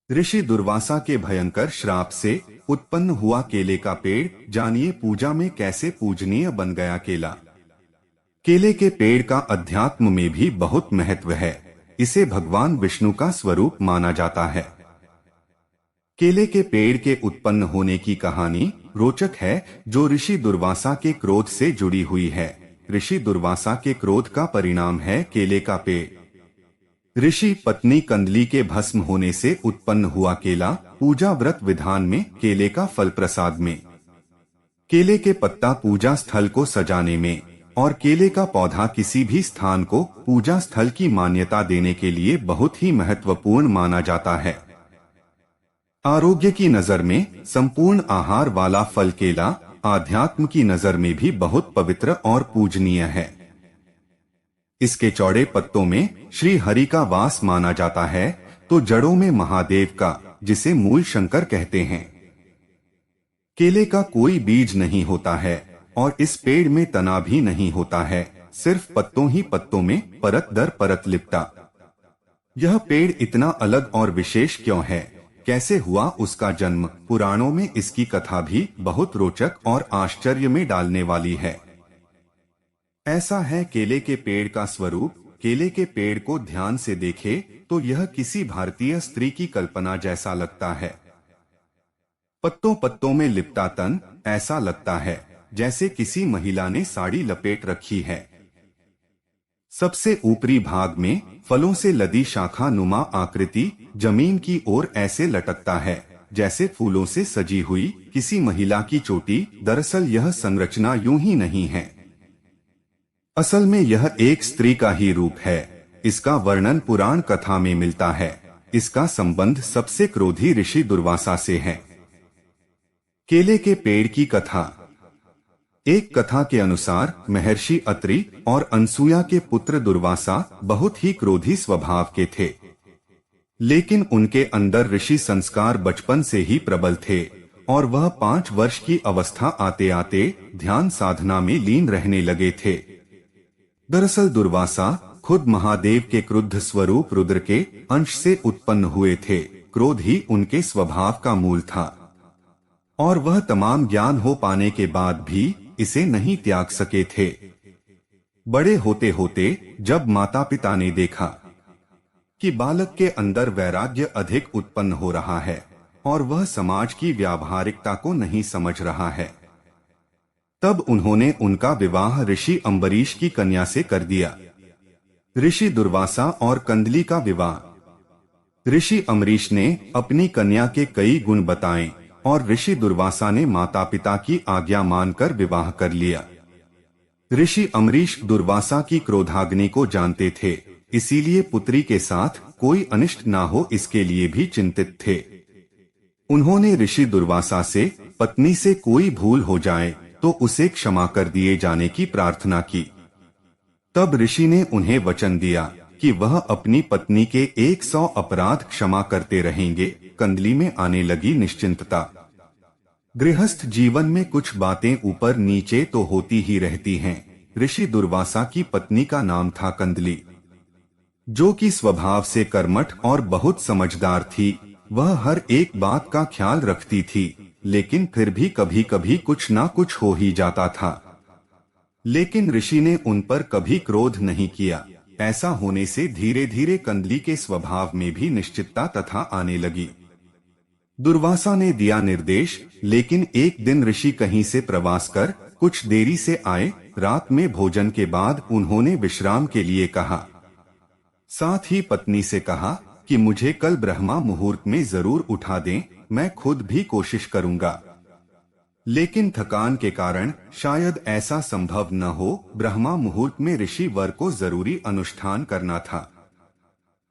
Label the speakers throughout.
Speaker 1: ऋषि दुर्वासा के भयंकर श्राप से उत्पन्न हुआ केले का पेड़, जानिए पूजा में कैसे पूजनीय बन गया केला। केले के पेड़ का अध्यात्म में भी बहुत महत्व है। इसे भगवान विष्णु का स्वरूप माना जाता है। केले के पेड़ के उत्पन्न होने की कहानी रोचक है, जो ऋषि दुर्वासा के क्रोध से जुड़ी हुई है। ऋषि दुर्वासा के क्रोध का परिणाम है केले का पेड़। ऋषि पत्नी कंदली के भस्म होने से उत्पन्न हुआ केला, पूजा व्रत विधान में केले का फल प्रसाद में, केले के पत्ता पूजा स्थल को सजाने में और केले का पौधा किसी भी स्थान को पूजा स्थल की मान्यता देने के लिए बहुत ही महत्वपूर्ण माना जाता है। आरोग्य की नजर में संपूर्ण आहार वाला फल केला आध्यात्म की नजर में भी बहुत पवित्र और पूजनीय है। इसके चौड़े पत्तों में श्री हरि का वास माना जाता है, तो जड़ों में महादेव का, जिसे मूल शंकर कहते हैं। केले का कोई बीज नहीं होता है और इस पेड़ में तना भी नहीं होता है, सिर्फ पत्तों ही पत्तों में परत दर परत लिपटा। यह पेड़ इतना अलग और विशेष क्यों है, कैसे हुआ उसका जन्म, पुराणों में इसकी कथा भी बहुत रोचक और आश्चर्य में डालने वाली है। ऐसा है केले के पेड़ का स्वरूप। केले के पेड़ को ध्यान से देखे तो यह किसी भारतीय स्त्री की कल्पना जैसा लगता है। पत्तों पत्तों में लिपटा तन, ऐसा लगता है जैसे किसी महिला ने साड़ी लपेट रखी है। सबसे ऊपरी भाग में फलों से लदी शाखा नुमा आकृति जमीन की ओर ऐसे लटकता है जैसे फूलों से सजी हुई किसी महिला की चोटी। दरअसल यह संरचना यूं ही नहीं है, असल में यह एक स्त्री का ही रूप है। इसका वर्णन पुराण कथा में मिलता है। इसका संबंध सबसे क्रोधी ऋषि दुर्वासा से है। केले के पेड़ की कथा। एक कथा के अनुसार महर्षि अत्रि और अनसुया के पुत्र दुर्वासा बहुत ही क्रोधी स्वभाव के थे, लेकिन उनके अंदर ऋषि संस्कार बचपन से ही प्रबल थे और वह 5 वर्ष की अवस्था आते आते ध्यान साधना में लीन रहने लगे थे। दरअसल दुर्वासा खुद महादेव के क्रुद्ध स्वरूप रुद्र के अंश से उत्पन्न हुए थे। क्रोध ही उनके स्वभाव का मूल था और वह तमाम ज्ञान हो पाने के बाद भी इसे नहीं त्याग सके थे। बड़े होते होते जब माता पिता ने देखा कि बालक के अंदर वैराग्य अधिक उत्पन्न हो रहा है और वह समाज की व्यावहारिकता को नहीं समझ रहा है, तब उन्होंने उनका विवाह ऋषि अम्बरीश की कन्या से कर दिया। ऋषि दुर्वासा और कंदली का विवाह। ऋषि अम्बरीश ने अपनी कन्या के कई गुण बताए और ऋषि दुर्वासा ने माता पिता की आज्ञा मानकर विवाह कर लिया। ऋषि अम्बरीश दुर्वासा की क्रोधाग्नि को जानते थे, इसीलिए पुत्री के साथ कोई अनिष्ट ना हो इसके लिए भी चिंतित थे। उन्होंने ऋषि दुर्वासा से पत्नी से कोई भूल हो जाए तो उसे क्षमा कर दिए जाने की प्रार्थना की। तब ऋषि ने उन्हें वचन दिया कि वह अपनी पत्नी के 100 अपराध क्षमा करते रहेंगे। कंदली में आने लगी निश्चिंतता। गृहस्थ जीवन में कुछ बातें ऊपर नीचे तो होती ही रहती हैं। ऋषि दुर्वासा की पत्नी का नाम था कंदली, जो कि स्वभाव से कर्मठ और बहुत समझदार थी। वह हर एक बात का ख्याल रखती थी, लेकिन फिर भी कभी कभी कुछ ना कुछ हो ही जाता था। लेकिन ऋषि ने उन पर कभी क्रोध नहीं किया। ऐसा होने से धीरे धीरे कंदली के स्वभाव में भी निश्चितता तथा आने लगी। दुर्वासा ने दिया निर्देश, लेकिन एक दिन ऋषि कहीं से प्रवास कर कुछ देरी से आए। रात में भोजन के बाद उन्होंने विश्राम के लिए कहा। साथ ही पत्नी से कहा कि मुझे कल ब्रह्मा मुहूर्त में जरूर उठा दें, मैं खुद भी कोशिश करूंगा, लेकिन थकान के कारण शायद ऐसा संभव न हो। ब्रह्मा मुहूर्त में ऋषि वर को जरूरी अनुष्ठान करना था।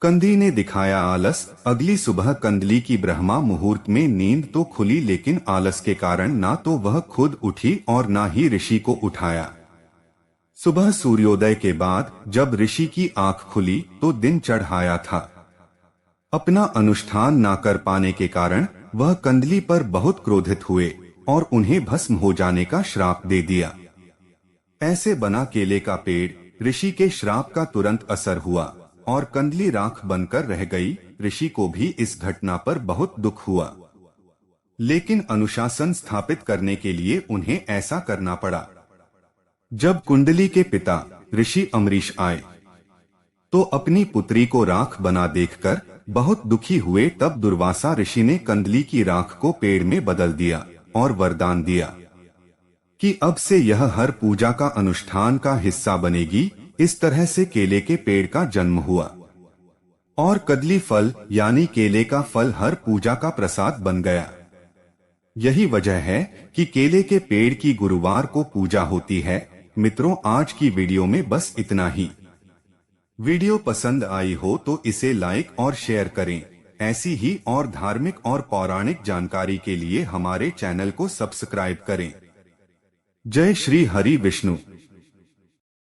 Speaker 1: कंदी ने दिखाया आलस। अगली सुबह कंदली की ब्रह्मा मुहूर्त में नींद तो खुली, लेकिन आलस के कारण ना तो वह खुद उठी और ना ही ऋषि को उठाया। सुबह सूर्योदय के बाद जब ऋषि की आंख खुली तो दिन चढ़ आया था। अपना अनुष्ठान ना कर पाने के कारण वह कंदली पर बहुत क्रोधित हुए और उन्हें भस्म हो जाने का श्राप दे दिया। ऐसे बना केले का पेड़ ऋषि के श्राप का तुरंत असर हुआ और कंदली राख बनकर रह गई। ऋषि को भी इस घटना पर बहुत दुख हुआ, लेकिन अनुशासन स्थापित करने के लिए उन्हें ऐसा करना पड़ा। जब कुंडली के पिता ऋषि अम्बरीश आए तो अपनी पुत्री को राख बना देखकर बहुत दुखी हुए। तब दुर्वासा ऋषि ने कंदली की राख को पेड़ में बदल दिया और वरदान दिया कि अब से यह हर पूजा का अनुष्ठान का हिस्सा बनेगी। इस तरह से केले के पेड़ का जन्म हुआ और कदली फल यानी केले का फल हर पूजा का प्रसाद बन गया। यही वजह है कि केले के पेड़ की गुरुवार को पूजा होती है। मित्रों, आज की वीडियो में बस इतना ही। वीडियो पसंद आई हो तो इसे लाइक और शेयर करें। ऐसी ही और धार्मिक और पौराणिक जानकारी के लिए हमारे चैनल को सब्सक्राइब करें। जय श्री हरि विष्णु।